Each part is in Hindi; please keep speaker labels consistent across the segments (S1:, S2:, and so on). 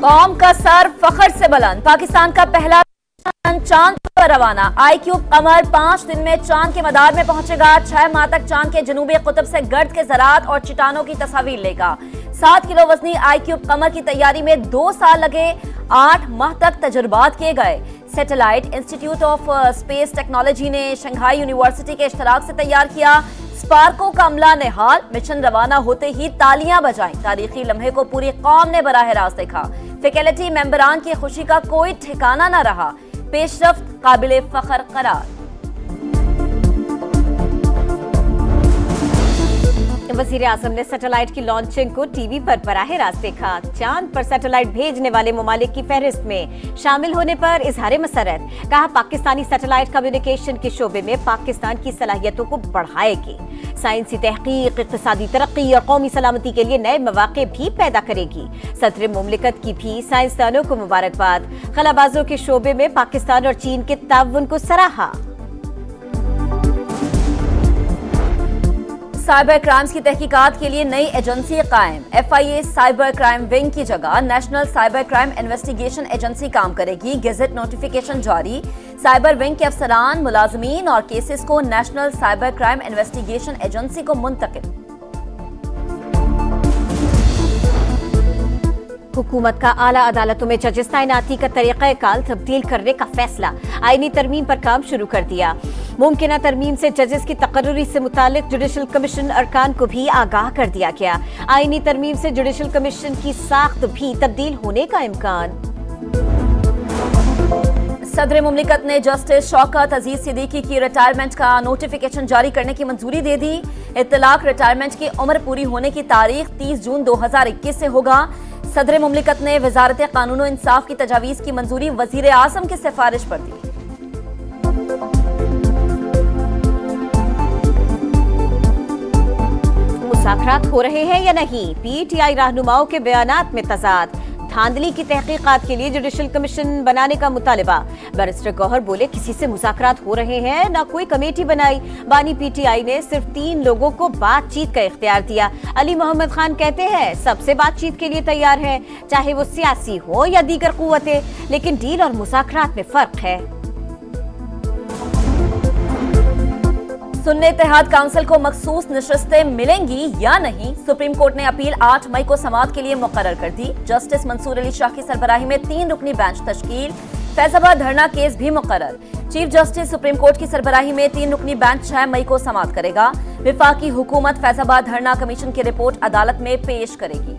S1: कौम का सर फखर से बुलंद, पाकिस्तान का पहला चांद पर रवाना। आईक्यूब कमर 5 दिन में चांद के मदार में पहुंचेगा। 6 माह तक चांद के जनूबी कुतुब से गर्द के ज़रात और चट्टानों की तस्वीर लेगा। 7 किलो वजनी आईक्यूब कमर की तैयारी में 2 साल लगे। 8 माह तक तजुर्बात किए गए। Satellite institute of space technology ने शंघाई यूनिवर्सिटी के इश्तराक से तैयार किया। स्पार्को का अमला नेहाल मिशन रवाना होते ही तालियां बजाई। तारीखी लम्हे को पूरी कौम ने बराह रास्त देखा। फैकल्टी मेंबरान की खुशी का कोई ठिकाना न रहा। पेशरफ्त काबिले फखर करार। वज़ीर आज़म ने सैटेलाइट की लॉन्चिंग को टीवी पर बराह रास्त देखा। चांद पर सैटेलाइट भेजने वाले ममालिक की फहरिस्त में शामिल होने पर इजहार मसरत। कहा, पाकिस्तानी सैटेलाइट कम्युनिकेशन के शोबे में पाकिस्तान की सलाहियतों को बढ़ाएगी। साइंसी तहकीक, इक़्तिसादी तरक्की और कौमी सलामती के लिए नए मौक़े भी पैदा करेगी। सदर मुमलिकत की भी साइंसदानों को मुबारकबाद। खलाबाजों के शोबे में पाकिस्तान और चीन के ताउन को सराहा। साइबर क्राइम्स की तहकीकात के लिए नई एजेंसी कायम। FIA साइबर क्राइम विंग की जगह national cyber crime investigation agency काम करेगी। गेजेट नोटिफिकेशन जारी। साइबर विंग के अफसरान, मुलाजमीन और केसेस को national cyber crime investigation agency को मुंतकिल। हुकूमत का आला अदालतों में जजेस तैनाती का तरीक़ाकार तब्दील करने का फैसला। आईनी तरमीम पर काम शुरू कर दिया। मुमकिना तरमीम से जजेस की तकर्री से मुतालिक जुडिशल कमीशन अरकान को भी आगाह कर दिया गया। आईनी तरमीम से जुडिशल कमीशन की साख्त भी तब्दील होने का इम्कान। सदर मुमलिकत ने जस्टिस शौकत अजीज सिद्दीकी की रिटायरमेंट का नोटिफिकेशन जारी करने की मंजूरी दे दी। इत्तलाक रिटायरमेंट की उम्र पूरी होने की तारीख 30 जून 2021 से होगा। सदर मुमलिकत ने वजारत कानून और इंसाफ की तजावीज की मंजूरी वजीर आज़म की सिफारिश पर दी। मुज़ाकरात हो रहे हैं या नहीं, PTI रहनुमाओं के बयानात में तजाद। धांधली की तहकीकात के लिए जुडिशल कमीशन बनाने का मुतालिबा। बैरिस्टर गौहर बोले, किसी से मुज़ाकरात हो रहे हैं, ना कोई कमेटी बनाई। बानी PTI ने सिर्फ 3 लोगों को बातचीत का इख्तियार दिया। अली मोहम्मद खान कहते हैं, सबसे बातचीत के लिए तैयार है, चाहे वो सियासी हो या दीगर कुव्वतें, लेकिन डील और मुज़ाकरात में फर्क है। सुन्नी इत्तेहाद काउंसिल को मखसूस नशस्तें मिलेंगी या नहीं, सुप्रीम कोर्ट ने अपील 8 मई को समाअत के लिए मुकर्रर कर दी। जस्टिस मंसूर अली शाह की सरबराही में 3 रुकनी बेंच तश्कील। फैजाबाद धरना केस भी मुकर्रर। चीफ जस्टिस सुप्रीम कोर्ट की सरबराही में 3 रुकनी बेंच 6 मई को समाअत करेगा। विफाकी हुकूमत फैजाबाद धरना कमीशन की रिपोर्ट अदालत में पेश करेगी।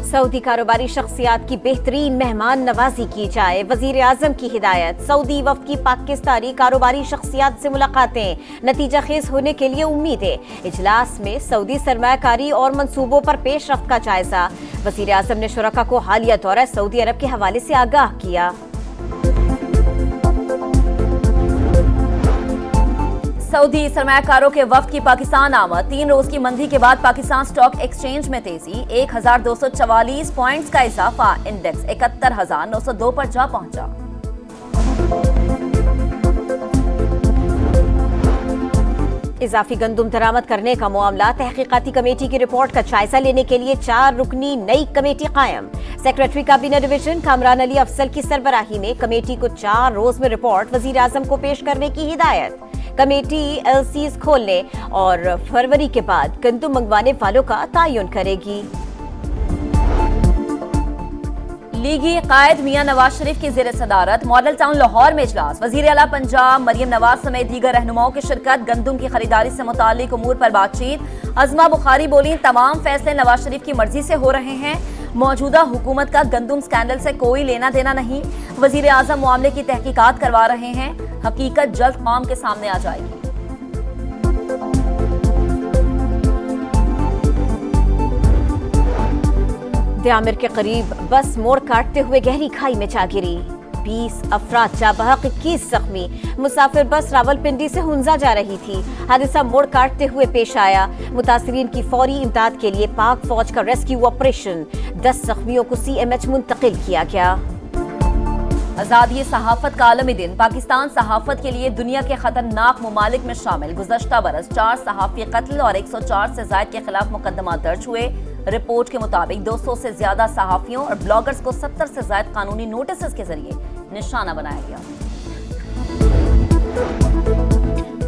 S1: सऊदी कारोबारी शख्सियात की बेहतरीन मेहमान नवाजी की जाए, वजीर आजम की हिदायत। सऊदी वफ्द की पाकिस्तानी कारोबारी शख्सियात से मुलाकातें नतीजा खेज होने के लिए उम्मीदें। इजलास में सऊदी सरमायाकारी और मंसूबों पर पेशरफ्त का जायजा। वजीर आजम ने शुरका को हालिया दौरा सऊदी अरब के हवाले से आगाह किया। सऊदी सरमायाकारों के वफ्द की पाकिस्तान आमद। 3 रोज की मंदी के बाद पाकिस्तान स्टॉक एक्सचेंज में तेजी। 1244 पॉइंट्स का इजाफा। इंडेक्स 71,902 पर जा पहुंचा। इजाफी गंदुम दरामद करने का मामला। तहकीकाती कमेटी की रिपोर्ट का जायजा लेने के लिए 4 रुकनी नई कमेटी कायम। सेक्रेटरी काबीना डिवीजन कामरान अली अफजल की सरबराही में कमेटी को 4 रोज में रिपोर्ट वजीर आजम को पेश करने की हिदायत। कमेटी LCs खोलने और फरवरी के बाद गंदुम मंगवाने वालों का तयन करेगी। लीगी कायद मियां नवाज शरीफ की ज़ेर सदारत मॉडल टाउन लाहौर में इजलास। वजीर आला पंजाब मरियम नवाज समेत दीगर रहनुमाओं की शिरकत। गंदुम की खरीदारी से मुताल्लिक उमूर पर बातचीत। अज़मा बुखारी बोली, तमाम फैसले नवाज शरीफ की मर्जी से हो रहे हैं। मौजूदा हुकूमत का गंदुम स्कैंडल से कोई लेना देना नहीं। वजीर आज़म मामले की तहकीकात करवा रहे हैं। हकीकत जल्द कौम के सामने आ जाएगी। दियामिर के करीब बस मोड़ काटते हुए गहरी खाई में जा गिरी। 20 अफराद जाबहक, 21 जख्मी। मुसाफिर बस रावलपिंडी से हुंजा जा रही थी। हादसा मोड़ काटते हुए पेश आया। मुतासिरीन की फौरी इमदाद के लिए पाक फौज का रेस्क्यू ऑपरेशन। 10 जख्मियों को CMH मुंतकिल किया गया। आजादी सहाफत का आलमी दिन। पाकिस्तान सहाफत के लिए दुनिया के खतरनाक ममालिक में शामिल। गुज़श्ता बरस 4 सहाफी कत्ल और 104 से जायद के खिलाफ मुकदमा दर्ज हुए। रिपोर्ट के मुताबिक 200 से ज्यादा सहाफियों और ब्लॉगर्स को 70 से ज्यादा कानूनी नोटिस के जरिए निशाना बनाया गया।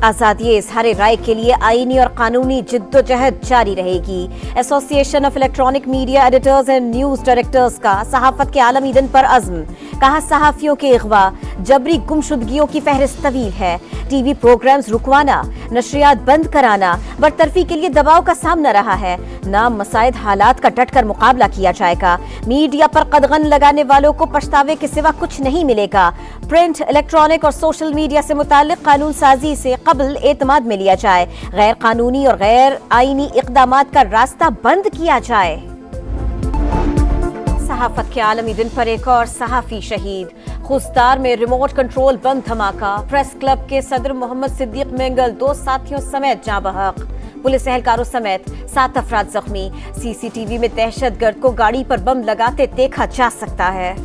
S2: आजादी इजहार राय के लिए आईनी और कानूनी जिद्दोजहद जारी रहेगी। Association of electronic media editors and news directors का सहाफत के आलमी दिन पर अज़्म। कहा, सहाफियों के अगवा, जबरी गुमशुदगियों की फहरिस्त तवील है। टीवी प्रोग्राम्स रुकवाना, नशरियात बंद कराना बरतरफी के लिए दबाव का सामना रहा है। नाम मसाइद हालात का डटकर मुकाबला किया जाएगा। मीडिया पर कदगन लगाने वालों को पछतावे के सिवा कुछ नहीं मिलेगा। प्रिंट, इलेक्ट्रॉनिक और सोशल मीडिया से मुताल्लिक कानून साजी से कबल एतमाद में लिया जाए। गैर कानूनी और गैर आईनी इक़दामात का रास्ता बंद किया जाए। सहाफत के आलमी दिन पर एक और सहाफी शहीद। खुस्तार में रिमोट कंट्रोल बम धमाका। प्रेस क्लब के सदर मोहम्मद सिद्दीक मेंगल 2 साथियों समेत जाँ बहक। पुलिस एहलकारों समेत 7 अफराद जख्मी। सीसीटीवी में दहशतगर्द को गाड़ी पर बम लगाते देखा जा सकता है।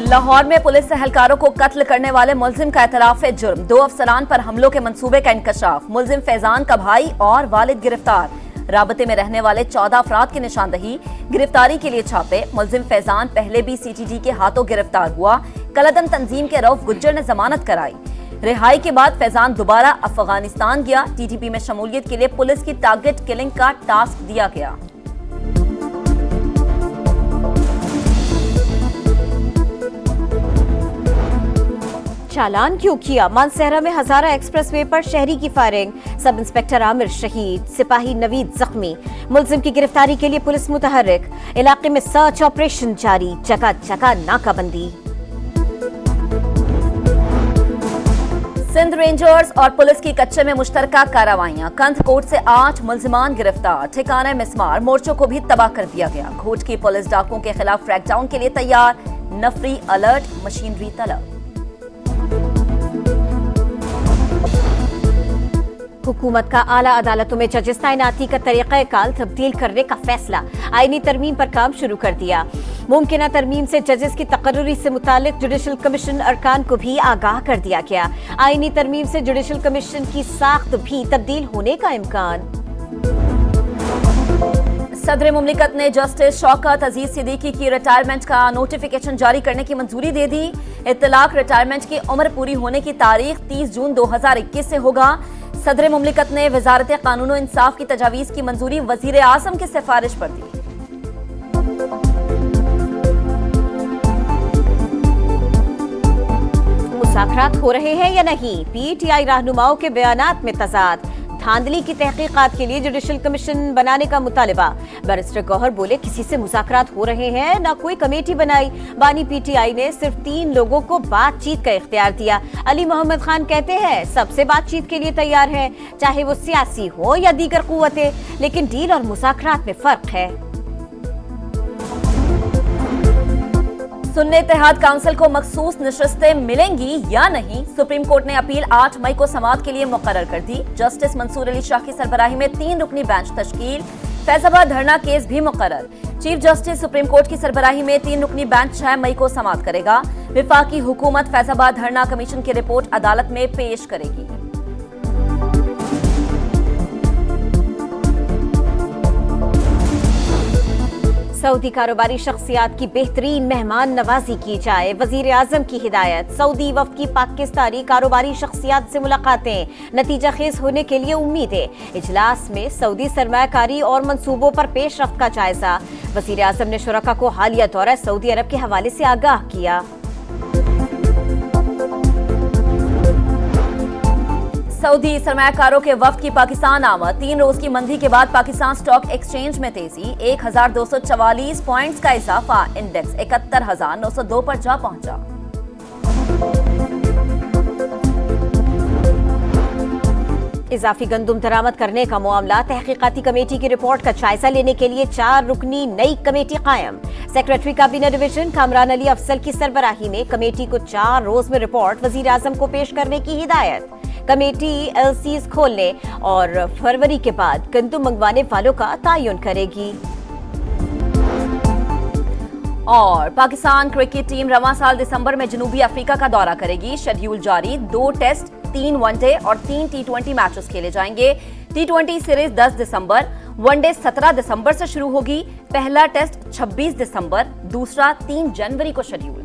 S1: लाहौर में पुलिस एहलकारों को कत्ल करने वाले मुलजिम का एतराफ जुर्म। 2 अफसरान पर हमलों के मंसूबे का इंकशाफ। मुलजिम फैजान का भाई और वालिद गिरफ्तार। राबते में रहने वाले 14 अफराद की निशानदही। गिरफ्तारी के लिए छापे। मुलजिम फैजान पहले भी सीटीडी के हाथों गिरफ्तार हुआ। कलदम तंजीम के रऊफ गुज्जर ने जमानत कराई। रिहाई के बाद फैजान दोबारा अफगानिस्तान गया। टीटीपी में शमूलियत के लिए पुलिस की टारगेट किलिंग का टास्क दिया गया।
S2: चालान क्यों किया? मानसहरा में हजारा एक्सप्रेसवे पर शहरी की फायरिंग। सब इंस्पेक्टर आमिर शहीद, सिपाही नवीद जख्मी। मुलजिम की गिरफ्तारी के लिए पुलिस मुतहर्रिक। इलाके में सर्च ऑपरेशन जारी। जगह जगह नाकाबंदी।
S1: सिंध रेंजर्स और पुलिस की कच्चे में मुश्तरका कार्रवाइयां। कंथकोट से 8 मुलजिमान गिरफ्तार। ठिकाने मिसमार मोर्चों को भी तबाह कर दिया गया। घोट की पुलिस डाकुओं के खिलाफ क्रैकडाउन के लिए तैयार। नफरी अलर्ट, मशीनरी तलब।
S2: हुकूमत का आला अदालतों में जजेस तैनाती का तरीक़ाकार तब्दील करने का फैसला। आईनी तरमीम पर काम शुरू कर दिया। मुमकिना तरमीम से जजेस की तकर्री से मुतालिक जुडिशल कमीशन अरकान को भी आगाह कर दिया गया। आईनी तरमीम से जुडिशल कमीशन की साख्त भी तब्दील होने का इम्कान।
S1: सदर मुमलिकत ने जस्टिस शौकत अजीज सिद्दीकी की रिटायरमेंट का नोटिफिकेशन जारी करने की मंजूरी दे दी। इत्तलाक रिटायरमेंट की उम्र पूरी होने की तारीख 30 जून 2021 से होगा। सदर मुमलिकत ने वजारत कानून और इंसाफ की तजावीज की मंजूरी वजीर आजम की सिफारिश पर दी।
S2: मुज़ाकरात हो रहे हैं या नहीं? पीटीआई रहनुमाओं के बयानात में तजाद। धांधली की तहकीकात के लिए जुडिशल कमीशन बनाने का मुतालिबा। बैरिस्टर गौहर बोले, किसी से मुज़ाकरात हो रहे हैं, ना कोई कमेटी बनाई। बानी पीटीआई ने सिर्फ 3 लोगों को बातचीत का इख्तियार दिया। अली मोहम्मद खान कहते हैं, सबसे बातचीत के लिए तैयार है, चाहे वो सियासी हो या दीगर कुव्वतें, लेकिन डील और मुज़ाकरात में फर्क है।
S1: सुन्नी इत्तेहाद काउंसिल को मखसूस नशस्तें मिलेंगी या नहीं? सुप्रीम कोर्ट ने अपील 8 मई को समाअत के लिए मुकर्रर कर दी। जस्टिस मंसूर अली शाह की सरबराही में 3 रुकनी बेंच तश्कील। फैजाबाद धरना केस भी मुकर्रर। चीफ जस्टिस सुप्रीम कोर्ट की सरबराही में 3 रुकनी बेंच 6 मई को समाअत करेगा। विफाकी हुकूमत फैजाबाद धरना कमीशन की रिपोर्ट अदालत में पेश करेगी।
S2: सऊदी कारोबारी शख्सियात की बेहतरीन मेहमान नवाजी की जाए, वजीर आजम की हिदायत। सऊदी वफ्द की पाकिस्तानी कारोबारी शख्सियात से मुलाकातें, नतीजा खेज होने के लिए उम्मीदें। इजलास में सऊदी सरमायाकारी और मंसूबों पर पेशरफ्त का जायजा। वजीर आजम ने शुरका को हालिया दौरा सऊदी अरब के हवाले से आगाह किया।
S1: सऊदी सरमायाकारों के वफ्द की पाकिस्तान आमद। 3 रोज की मंदी के बाद पाकिस्तान स्टॉक एक्सचेंज में तेजी। 1244 पॉइंट्स का इजाफा। इंडेक्स 71,902 पर जा पहुंचा।
S2: इजाफी गंदुम दरामद करने का मामला। तहकीकाती कमेटी की रिपोर्ट का जायजा लेने के लिए 4 रुकनी नई कमेटी कायम। सेक्रेटरी काबीना डिवीजन कामरान अली अफजल की सरबराही में कमेटी को 4 रोज में रिपोर्ट वजीर आजम को पेश करने की हिदायत। कमेटी एलसीज खोलने और फरवरी के बाद गंदुम मंगवाने वालों का तयन करेगी।
S1: और पाकिस्तान क्रिकेट टीम रवां साल दिसंबर में जनूबी अफ्रीका का दौरा करेगी। शेड्यूल जारी, 2 टेस्ट, 3 वनडे और 3 T20 मैचेस खेले जाएंगे। T20 सीरीज 10 दिसंबर, वनडे 17 दिसंबर से शुरू होगी। पहला टेस्ट 26 दिसंबर, दूसरा 3 जनवरी को शेड्यूल।